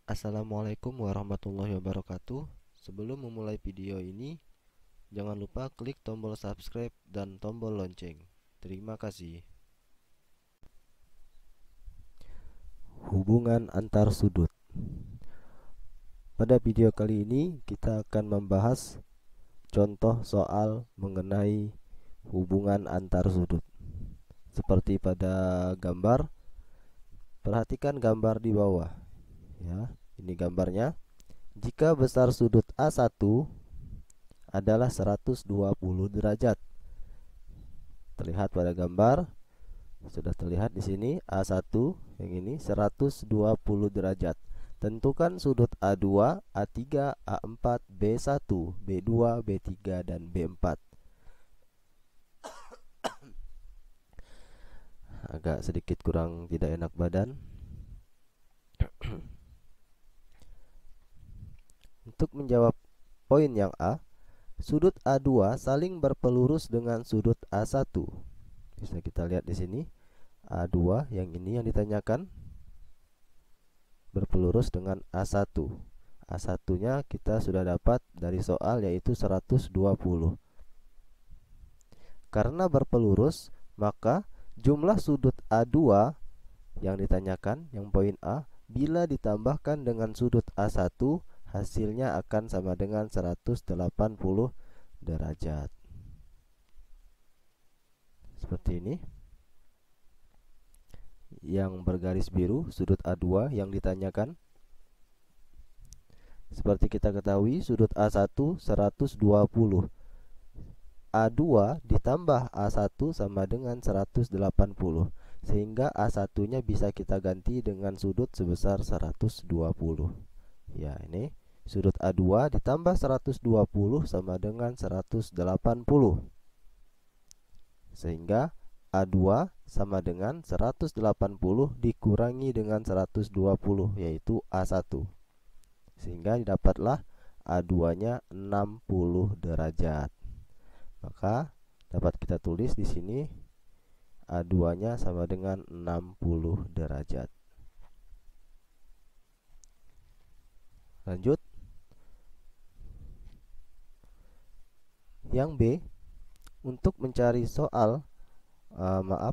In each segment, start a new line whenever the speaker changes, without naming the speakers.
Assalamualaikum warahmatullahi wabarakatuh. Sebelum memulai video ini, jangan lupa klik tombol subscribe dan tombol lonceng. Terima kasih. Hubungan antar sudut. Pada video kali ini kita akan membahas contoh soal mengenai hubungan antar sudut. Seperti pada gambar, perhatikan gambar di bawah. Ya, ini gambarnya. Jika besar sudut A1 adalah 120 derajat. Terlihat pada gambar, sudah terlihat di sini A1 yang ini 120 derajat. Tentukan sudut A2, A3, A4, B1, B2, B3 dan B4. Agak sedikit kurang tidak enak badan. Untuk menjawab poin yang A, sudut A2 saling berpelurus dengan sudut A1. Bisa kita lihat di sini A2 yang ini yang ditanyakan berpelurus dengan A1. A1-nya kita sudah dapat dari soal, yaitu 120. Karena berpelurus, maka jumlah sudut A2 yang ditanyakan, yang poin A, bila ditambahkan dengan sudut A1, hasilnya akan sama dengan 180 derajat. Seperti ini. Yang bergaris biru sudut A2 yang ditanyakan. Seperti kita ketahui, sudut A1 120. A2 ditambah A1 sama dengan 180. Sehingga A1-nya bisa kita ganti dengan sudut sebesar 120. Ya, ini sudut A2 ditambah 120 sama dengan 180. Sehingga A2 sama dengan 180 dikurangi dengan 120, yaitu A1. Sehingga didapatlah A2-nya 60 derajat. Maka dapat kita tulis di sini A2-nya sama dengan 60 derajat. Lanjut. Yang B, untuk mencari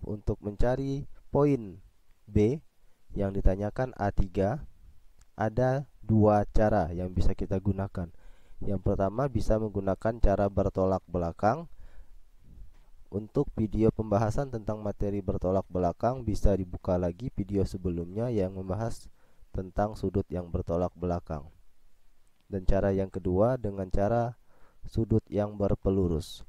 untuk mencari poin B yang ditanyakan A3, ada dua cara yang bisa kita gunakan. Yang pertama, bisa menggunakan cara bertolak belakang. Untuk video pembahasan tentang materi bertolak belakang, bisa dibuka lagi video sebelumnya yang membahas tentang sudut yang bertolak belakang. Dan cara yang kedua dengan cara sudut yang berpelurus.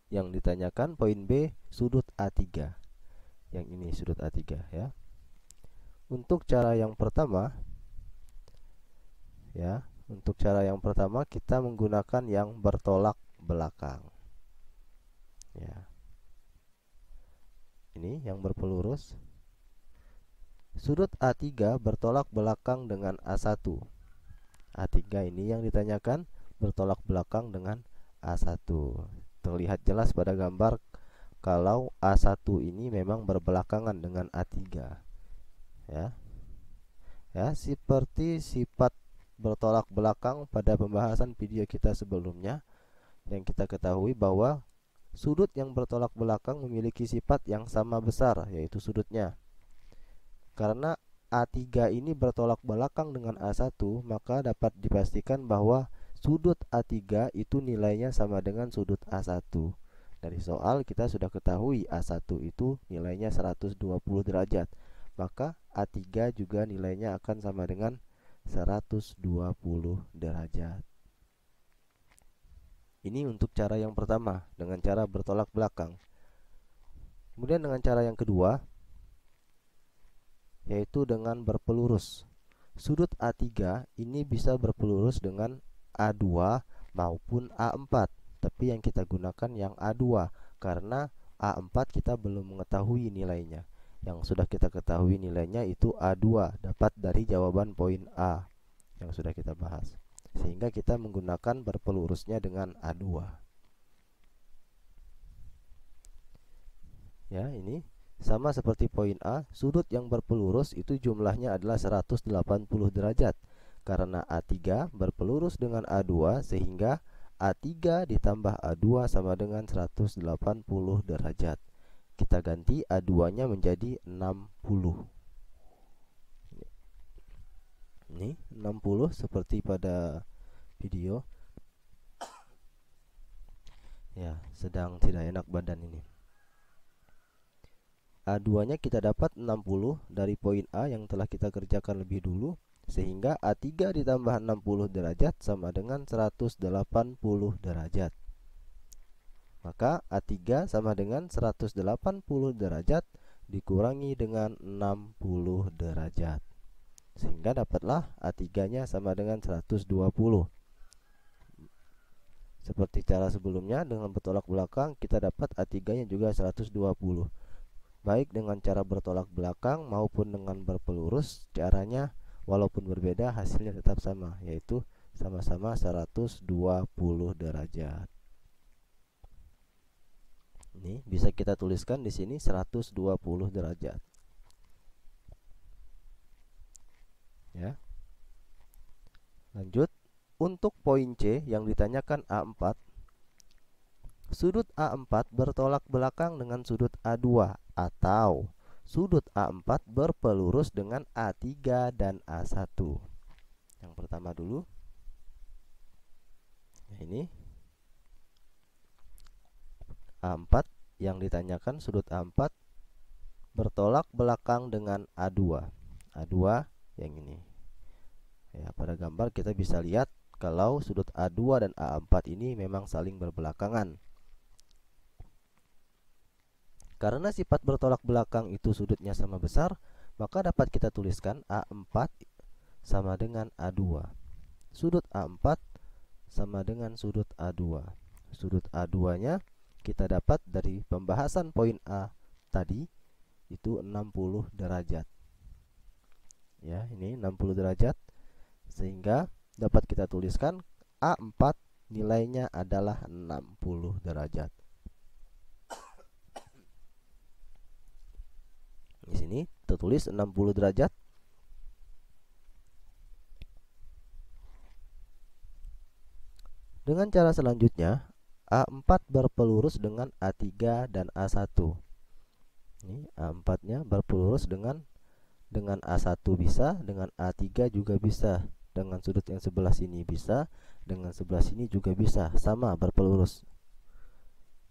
Yang ditanyakan poin B, sudut A3. Yang ini sudut A3 ya. Untuk cara yang pertama kita menggunakan yang bertolak belakang. Ya. Ini yang berpelurus. Sudut A3 bertolak belakang dengan A1. A3 ini yang ditanyakan bertolak belakang dengan A1. Terlihat jelas pada gambar kalau A1 ini memang berbelakangan dengan A3. Ya. Ya, seperti sifat bertolak belakang pada pembahasan video kita sebelumnya, yang kita ketahui bahwa sudut yang bertolak belakang memiliki sifat yang sama besar, yaitu sudutnya. Karena A3 ini bertolak belakang dengan A1, maka dapat dipastikan bahwa sudut A3 itu nilainya sama dengan sudut A1. Dari soal kita sudah ketahui A1 itu nilainya 120 derajat. Maka A3 juga nilainya akan sama dengan 120 derajat. Ini untuk cara yang pertama, dengan cara bertolak belakang. Kemudian dengan cara yang kedua, yaitu dengan berpelurus. Sudut A3 ini bisa berpelurus dengan A2 maupun A4, tapi yang kita gunakan yang A2 karena A4 kita belum mengetahui nilainya. Yang sudah kita ketahui nilainya itu A2, dapat dari jawaban poin A yang sudah kita bahas. Sehingga kita menggunakan berpelurusnya dengan A2. Ya, ini Sama seperti poin A, sudut yang berpelurus itu jumlahnya adalah 180 derajat. Karena A3 berpelurus dengan A2 sehingga A3 ditambah A2 sama dengan 180 derajat. Kita ganti A2-nya menjadi 60. Ini 60 seperti pada video. Ya, sedang tidak enak badan ini. A2-nya kita dapat 60 dari poin A yang telah kita kerjakan lebih dulu, sehingga A3 ditambah 60 derajat sama dengan 180 derajat. Maka A3 sama dengan 180 derajat dikurangi dengan 60 derajat. Sehingga dapatlah A3-nya sama dengan 120. Seperti cara sebelumnya, dengan bertolak belakang kita dapat A3-nya juga 120. Baik dengan cara bertolak belakang maupun dengan berpelurus, caranya walaupun berbeda hasilnya tetap sama, yaitu sama-sama 120 derajat. Ini bisa kita tuliskan di sini 120 derajat. Ya. Lanjut, untuk poin C yang ditanyakan A4, sudut A4 bertolak belakang dengan sudut A2 atau sudut A4 berpelurus dengan A3 dan A1. Yang pertama dulu. Nah, ini A4 yang ditanyakan sudut A4 bertolak belakang dengan A2. A2 yang ini. Ya, pada gambar kita bisa lihat kalau sudut A2 dan A4 ini memang saling berbelakangan. Karena sifat bertolak belakang itu sudutnya sama besar, maka dapat kita tuliskan A4 sama dengan A2. Sudut A4 sama dengan sudut A2. Sudut A2-nya kita dapat dari pembahasan poin A tadi, itu 60 derajat. Ya, ini 60 derajat. Sehingga dapat kita tuliskan A4 nilainya adalah 60 derajat. Di sini tertulis 60 derajat. Dengan cara selanjutnya, A4 berpelurus dengan A3 dan A1. Ini A4-nya berpelurus dengan A1 bisa, dengan A3 juga bisa. Dengan sudut yang sebelah sini bisa, dengan sebelah sini juga bisa, sama berpelurus.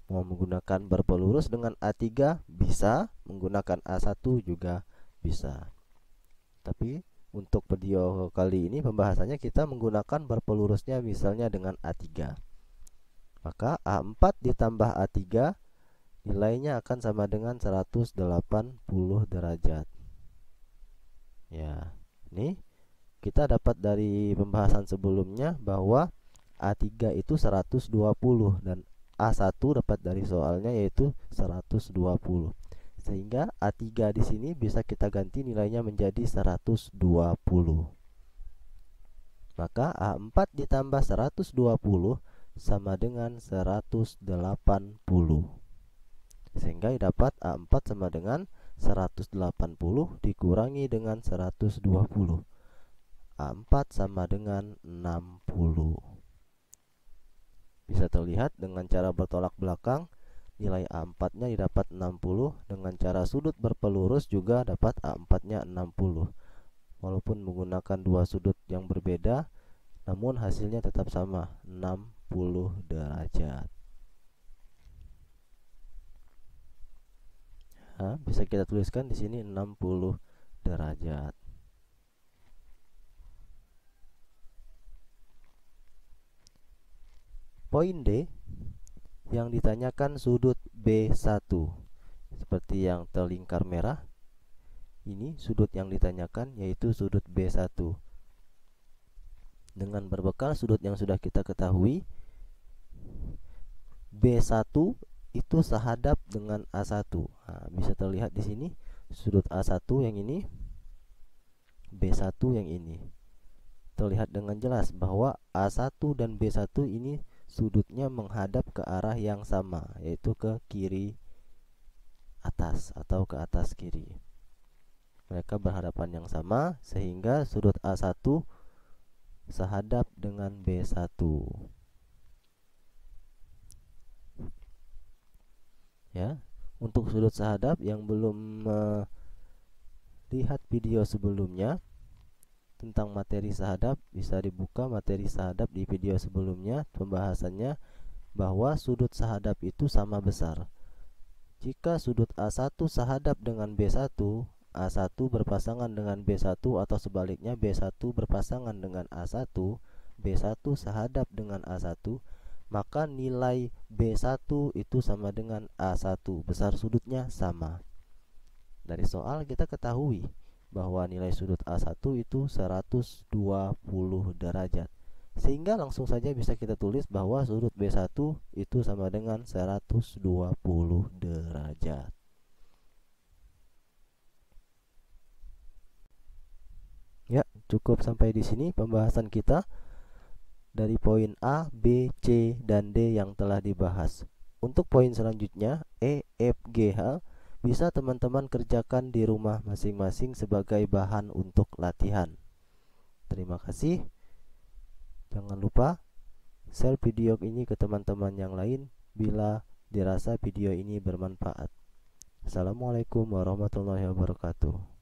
Mau menggunakan berpelurus dengan A3 bisa, menggunakan A1 juga bisa. Tapi untuk video kali ini pembahasannya kita menggunakan berpelurusnya misalnya dengan A3. Maka A4 ditambah A3 nilainya akan sama dengan 180 derajat. Ya, ini kita dapat dari pembahasan sebelumnya bahwa A3 itu 120 dan A1 dapat dari soalnya yaitu 120. Sehingga A3 di sini bisa kita ganti nilainya menjadi 120. Maka A4 ditambah 120 sama dengan 180. Sehingga dapat A4 sama dengan 180 dikurangi dengan 120. A4 sama dengan 60. Bisa terlihat dengan cara bertolak belakang, nilai A4-nya didapat 60. Dengan cara sudut berpelurus juga dapat A4-nya 60. Walaupun menggunakan dua sudut yang berbeda, namun hasilnya tetap sama, 60 derajat. Nah, bisa kita tuliskan di sini 60 derajat. Poin D yang ditanyakan sudut B1 seperti yang terlingkar merah. Ini sudut yang ditanyakan yaitu sudut B1. Dengan berbekal sudut yang sudah kita ketahui, B1 itu sehadap dengan A1. Nah, bisa terlihat di sini sudut A1 yang ini, B1 yang ini. Terlihat dengan jelas bahwa A1 dan B1 ini sudutnya menghadap ke arah yang sama, yaitu ke kiri atas atau ke atas kiri. Mereka berhadapan yang sama sehingga sudut A1 sehadap dengan B1. Ya, untuk sudut sehadap yang belum lihat video sebelumnya tentang materi sehadap, bisa dibuka materi sehadap di video sebelumnya, pembahasannya bahwa sudut sehadap itu sama besar. Jika sudut A1 sehadap dengan B1, A1 berpasangan dengan B1 atau sebaliknya B1 berpasangan dengan A1, B1 sehadap dengan A1, maka nilai B1 itu sama dengan A1, besar sudutnya sama. Dari soal kita ketahui bahwa nilai sudut A1 itu 120 derajat. Sehingga langsung saja bisa kita tulis bahwa sudut B1 itu sama dengan 120 derajat. Ya, cukup sampai di sini pembahasan kita dari poin A, B, C, dan D yang telah dibahas. Untuk poin selanjutnya, E, F, G, H, bisa teman-teman kerjakan di rumah masing-masing sebagai bahan untuk latihan. Terima kasih. Jangan lupa share video ini ke teman-teman yang lain bila dirasa video ini bermanfaat. Assalamualaikum warahmatullahi wabarakatuh.